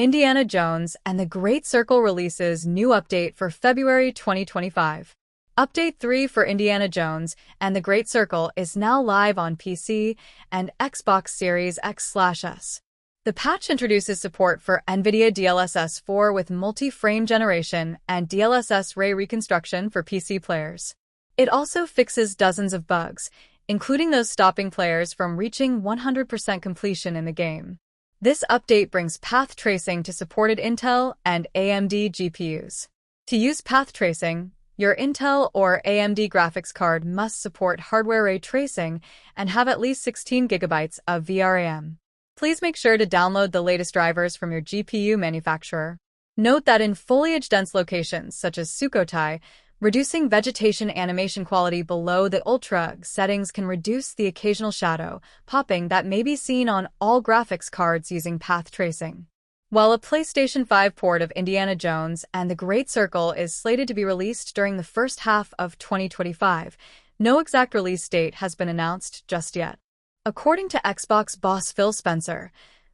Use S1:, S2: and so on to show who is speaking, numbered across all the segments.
S1: Indiana Jones and the Great Circle releases new update for February 2025. Update 3 for Indiana Jones and the Great Circle is now live on PC and Xbox Series X/S. The patch introduces support for Nvidia DLSS 4 with multi-frame generation and DLSS ray reconstruction for PC players. It also fixes dozens of bugs, including those stopping players from reaching 100% completion in the game. This update brings path tracing to supported Intel and AMD GPUs. To use path tracing, your Intel or AMD graphics card must support hardware ray tracing and have at least 16 GB of VRAM. Please make sure to download the latest drivers from your GPU manufacturer. Note that in foliage-dense locations such as Sukhothai, reducing vegetation animation quality below the ultra settings can reduce the occasional shadow popping that may be seen on all graphics cards using path tracing. While a PlayStation 5 port of Indiana Jones and the Great Circle is slated to be released during the first half of 2025, no exact release date has been announced just yet. According to Xbox boss Phil Spencer,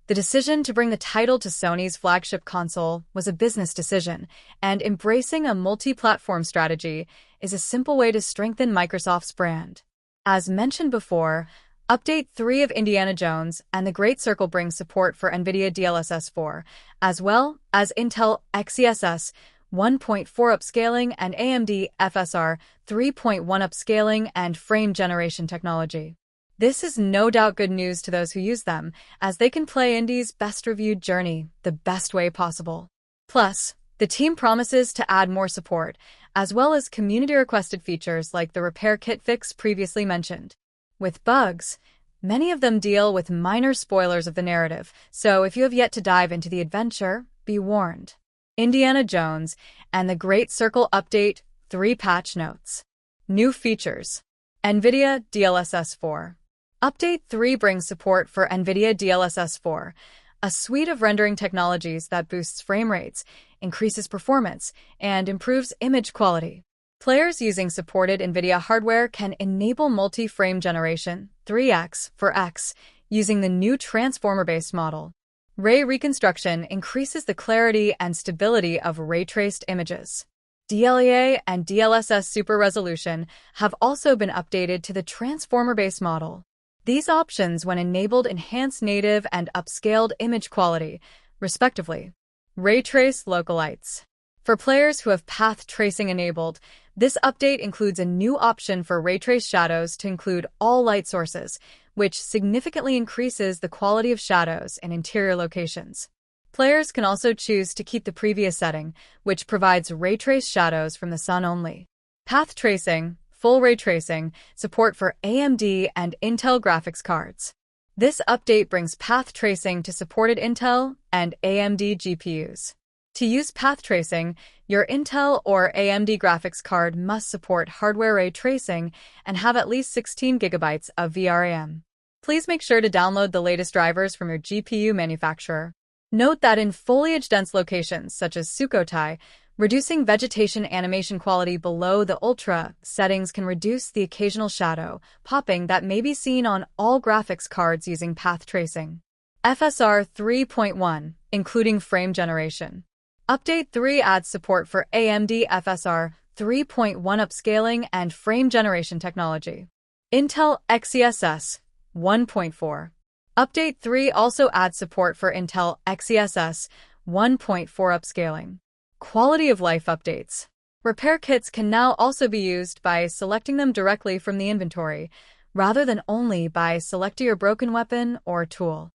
S1: the decision to bring the title to Sony's flagship console was a business decision, and embracing a multi-platform strategy is a simple way to strengthen Microsoft's brand. As mentioned before, Update 3 of Indiana Jones and the Great Circle brings support for Nvidia DLSS 4, as well as Intel XeSS 1.4 upscaling and AMD FSR 3.1 upscaling and frame generation technology. This is no doubt good news to those who use them, as they can play Indy's best-reviewed journey the best way possible. Plus, the team promises to add more support, as well as community-requested features like the repair kit fix previously mentioned. With bugs, many of them deal with minor spoilers of the narrative, so if you have yet to dive into the adventure, be warned. Indiana Jones and the Great Circle Update 3 Patch Notes. New features. Nvidia DLSS 4. Update 3 brings support for Nvidia DLSS 4, a suite of rendering technologies that boosts frame rates, increases performance, and improves image quality. Players using supported Nvidia hardware can enable multi-frame generation 3x for X using the new transformer-based model. Ray reconstruction increases the clarity and stability of ray-traced images. DLEA and DLSS Super Resolution have also been updated to the transformer-based model. These options, when enabled, enhance native and upscaled image quality, respectively. Ray Trace Local Lights. For players who have path tracing enabled, this update includes a new option for ray trace shadows to include all light sources, which significantly increases the quality of shadows in interior locations. Players can also choose to keep the previous setting, which provides ray trace shadows from the sun only. Path tracing, full ray tracing, support for AMD and Intel graphics cards. This update brings path tracing to supported Intel and AMD GPUs. To use path tracing, your Intel or AMD graphics card must support hardware ray tracing and have at least 16 GB of VRAM. Please make sure to download the latest drivers from your GPU manufacturer. Note that in foliage-dense locations such as Sukhothai, reducing vegetation animation quality below the ultra settings can reduce the occasional shadow popping that may be seen on all graphics cards using path tracing. FSR 3.1, including frame generation. Update 3 adds support for AMD FSR 3.1 upscaling and frame generation technology. Intel XeSS 1.4. Update 3 also adds support for Intel XeSS 1.4 upscaling. Quality of life updates. Repair kits can now also be used by selecting them directly from the inventory, rather than only by selecting your broken weapon or tool.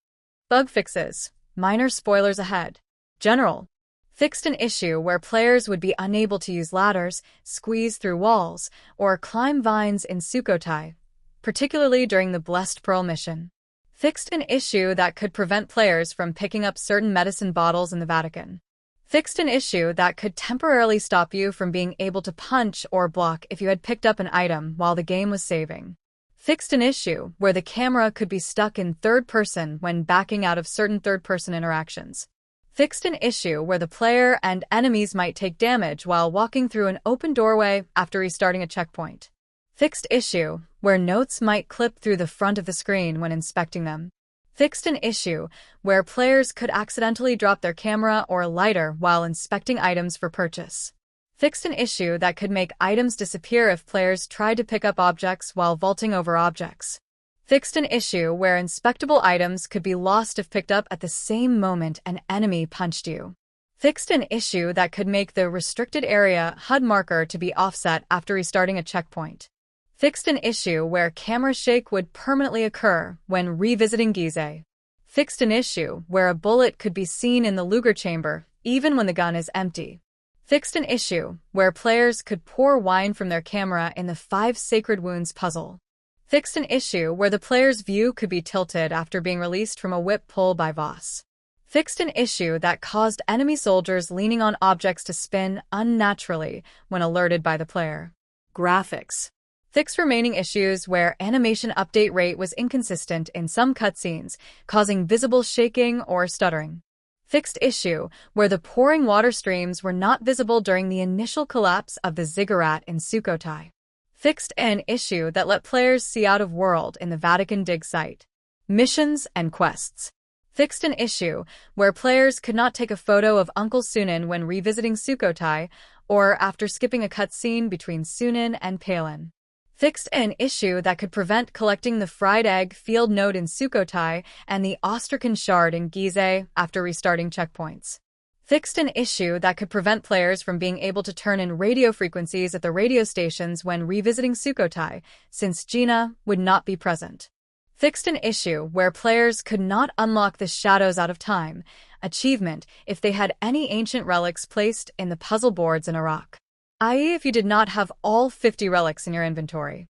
S1: Bug fixes. Minor spoilers ahead. General. Fixed an issue where players would be unable to use ladders, squeeze through walls, or climb vines in Sukhothai, particularly during the Blessed Pearl mission. Fixed an issue that could prevent players from picking up certain medicine bottles in the Vatican. Fixed an issue that could temporarily stop you from being able to punch or block if you had picked up an item while the game was saving. Fixed an issue where the camera could be stuck in third person when backing out of certain third-person interactions. Fixed an issue where the player and enemies might take damage while walking through an open doorway after restarting a checkpoint. Fixed issue where notes might clip through the front of the screen when inspecting them. Fixed an issue where players could accidentally drop their camera or lighter while inspecting items for purchase. Fixed an issue that could make items disappear if players tried to pick up objects while vaulting over objects. Fixed an issue where inspectable items could be lost if picked up at the same moment an enemy punched you. Fixed an issue that could make the restricted area HUD marker to be offset after restarting a checkpoint. Fixed an issue where camera shake would permanently occur when revisiting Gizeh. Fixed an issue where a bullet could be seen in the Luger chamber even when the gun is empty. Fixed an issue where players could pour wine from their camera in the 5 Sacred Wounds puzzle. Fixed an issue where the player's view could be tilted after being released from a whip pull by Voss. Fixed an issue that caused enemy soldiers leaning on objects to spin unnaturally when alerted by the player. Graphics. Fixed remaining issues where animation update rate was inconsistent in some cutscenes, causing visible shaking or stuttering. Fixed issue where the pouring water streams were not visible during the initial collapse of the ziggurat in Sukhothai. Fixed an issue that let players see out of world in the Vatican dig site. Missions and quests. Fixed an issue where players could not take a photo of Uncle Sunan when revisiting Sukhothai or after skipping a cutscene between Sunan and Palin. Fixed an issue that could prevent collecting the fried egg field node in Sukhothai and the Ostrakan shard in Gizeh after restarting checkpoints. Fixed an issue that could prevent players from being able to turn in radio frequencies at the radio stations when revisiting Sukhothai, since Gina would not be present. Fixed an issue where players could not unlock the Shadows Out of Time achievement if they had any ancient relics placed in the puzzle boards in Iraq, i.e. if you did not have all 50 relics in your inventory.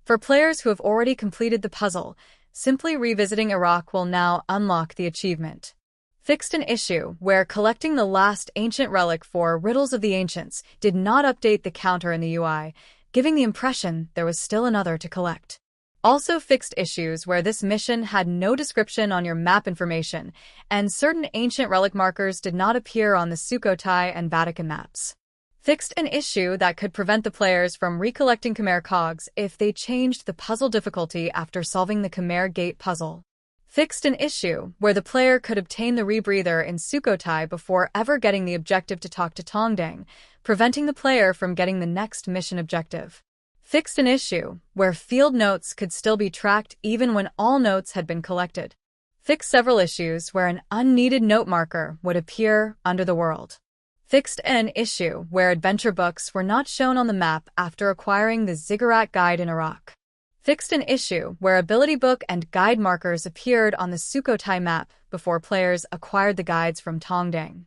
S1: For players who have already completed the puzzle, simply revisiting Iraq will now unlock the achievement. Fixed an issue where collecting the last ancient relic for Riddles of the Ancients did not update the counter in the UI, giving the impression there was still another to collect. Also fixed issues where this mission had no description on your map information, and certain ancient relic markers did not appear on the Sukhothai and Vatican maps. Fixed an issue that could prevent the players from recollecting Khmer cogs if they changed the puzzle difficulty after solving the Khmer Gate puzzle. Fixed an issue where the player could obtain the rebreather in Sukhothai before ever getting the objective to talk to Tongdang, preventing the player from getting the next mission objective. Fixed an issue where field notes could still be tracked even when all notes had been collected. Fixed several issues where an unneeded note marker would appear under the world. Fixed an issue where adventure books were not shown on the map after acquiring the Ziggurat Guide in Iraq. Fixed an issue where ability book and guide markers appeared on the Sukhothai map before players acquired the guides from Tongdang.